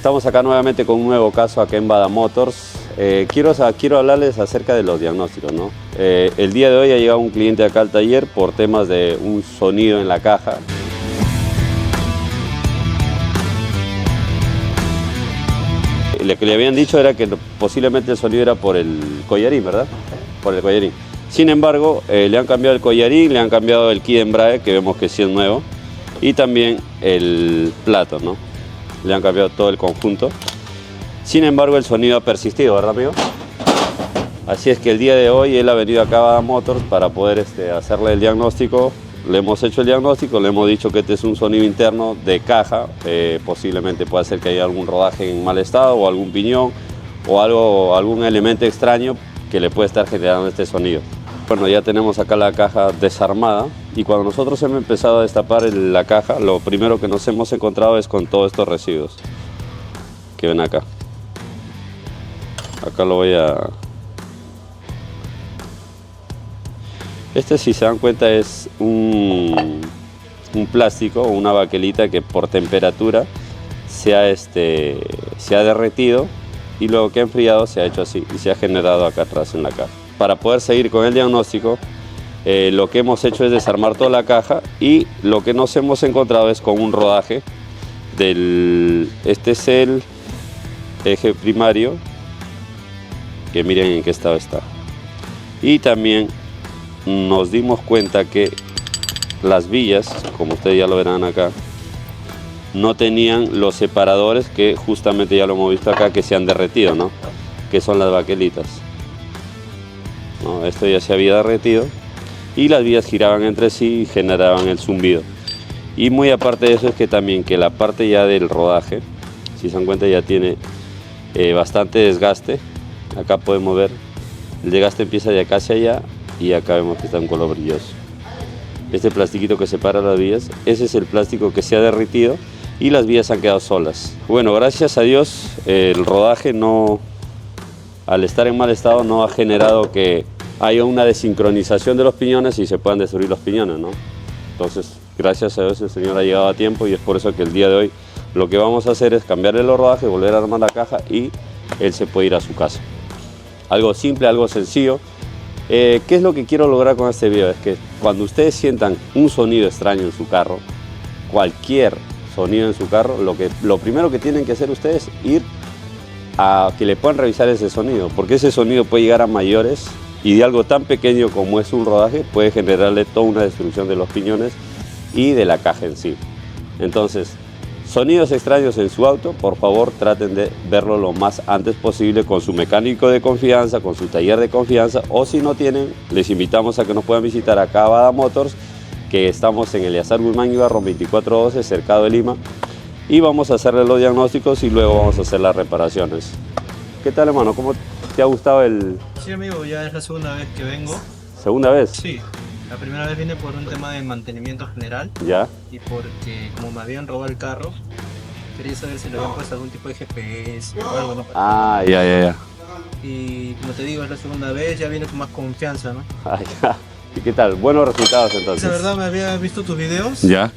Estamos acá nuevamente con un nuevo caso acá en Bada Motors. Quiero hablarles acerca de los diagnósticos, ¿no? El día de hoy ha llegado un cliente acá al taller por temas de un sonido en la caja. Lo que le habían dicho era que posiblemente el sonido era por el collarín, ¿verdad? Por el collarín. Sin embargo, le han cambiado el collarín, le han cambiado el kit de embrague, que vemos que sí es nuevo, y también el plato, ¿no? Le han cambiado todo el conjunto. Sin embargo, el sonido ha persistido, ¿verdad, amigo? Así es que el día de hoy él ha venido acá a Bada Motors para poder hacerle el diagnóstico. Le hemos hecho el diagnóstico, le hemos dicho que este es un sonido interno de caja. Posiblemente pueda ser que haya algún rodaje en mal estado o algún piñón o algún elemento extraño que le puede estar generando este sonido. Bueno, ya tenemos acá la caja desarmada y cuando nosotros hemos empezado a destapar la caja, lo primero que nos hemos encontrado es con todos estos residuos que ven acá. Acá lo voy a... si se dan cuenta, es un plástico o una baquelita que por temperatura se ha derretido y luego que ha enfriado se ha hecho así y se ha generado acá atrás en la caja. Para poder seguir con el diagnóstico, lo que hemos hecho es desarmar toda la caja y lo que nos hemos encontrado es con un rodaje del... Este es el eje primario, que miren en qué estado está. Y también nos dimos cuenta que las villas, como ustedes ya lo verán acá, no tenían los separadores que justamente ya lo hemos visto acá que se han derretido, ¿no? Que son las baquelitas, ¿no? Esto ya se había derretido y las vías giraban entre sí y generaban el zumbido. Y muy aparte de eso es que también que la parte ya del rodaje, si se dan cuenta, ya tiene bastante desgaste. Acá podemos ver el desgaste empieza de acá hacia allá y acá vemos que está un color brilloso. Este plastiquito que separa las vías, ese es el plástico que se ha derretido y las vías han quedado solas. Bueno, gracias a Dios el rodaje no, al estar en mal estado, no ha generado que haya una desincronización de los piñones y se puedan destruir los piñones, ¿no? Entonces, gracias a Dios el señor ha llegado a tiempo y es por eso que el día de hoy lo que vamos a hacer es cambiarle los rodajes, volver a armar la caja y él se puede ir a su casa. Algo simple, algo sencillo. ¿Qué es lo que quiero lograr con este video? Es que cuando ustedes sientan un sonido extraño en su carro, cualquier sonido en su carro, lo primero que tienen que hacer ustedes es ir a que le puedan revisar ese sonido, porque ese sonido puede llegar a mayores y de algo tan pequeño como es un rodaje puede generarle toda una destrucción de los piñones y de la caja en sí. Entonces, sonidos extraños en su auto, por favor traten de verlo lo más antes posible con su mecánico de confianza, con su taller de confianza, o si no tienen, les invitamos a que nos puedan visitar acá a Bada Motors, que estamos en Eleazar Guzmán Ibarro 2412, cercado de Lima, y vamos a hacerle los diagnósticos y luego vamos a hacer las reparaciones. ¿Qué tal, hermano? ¿Cómo te ha gustado el...? Sí, amigo, ya es la segunda vez que vengo. ¿Segunda vez? Sí. La primera vez vine por un tema de mantenimiento general. ¿Ya? Y porque como me habían robado el carro, quería saber si le habían puesto algún tipo de GPS o algo, ¿no? Ah, ya. Y como te digo, es la segunda vez, ya vine con más confianza, ¿no? Ah, ya. ¿Y qué tal? Buenos resultados entonces. La verdad, me había visto tus videos. ¿Ya?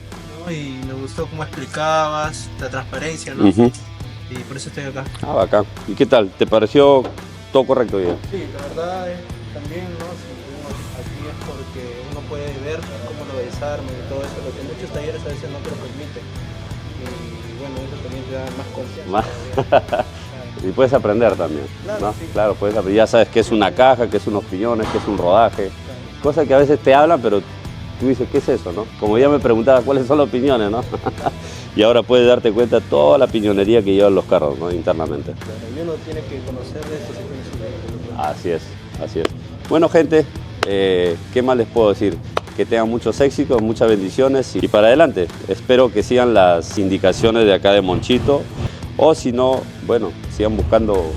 ¿No? Y me gustó cómo explicabas, la transparencia, ¿no? Y por eso estoy acá. Ah, bacán. ¿Y qué tal? ¿Te pareció todo correcto ya? Sí, la verdad, también, ¿no? Aquí es porque uno puede ver cómo lo desarman y todo eso, lo que muchos talleres a veces no te lo permiten. Y bueno, eso también te da más confianza. Y puedes aprender también, Claro, ¿no? sí. Claro, puedes aprender. Ya sabes qué es una caja, qué es unos piñones, qué es un rodaje. Cosas que a veces te hablan, pero tú dices, ¿qué es eso, no? Como ya me preguntabas cuáles son los piñones, ¿no? Y ahora puedes darte cuenta de toda la piñonería que llevan los carros, ¿no? Internamente. Claro, y uno tiene que conocer de esto. Así es, así es. Bueno, gente, ¿qué más les puedo decir? Que tengan muchos éxitos, muchas bendiciones y para adelante. Espero que sigan las indicaciones de acá de Monchito o si no, bueno, sigan buscando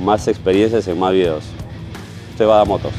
más experiencias en más videos. Usted va a Motos.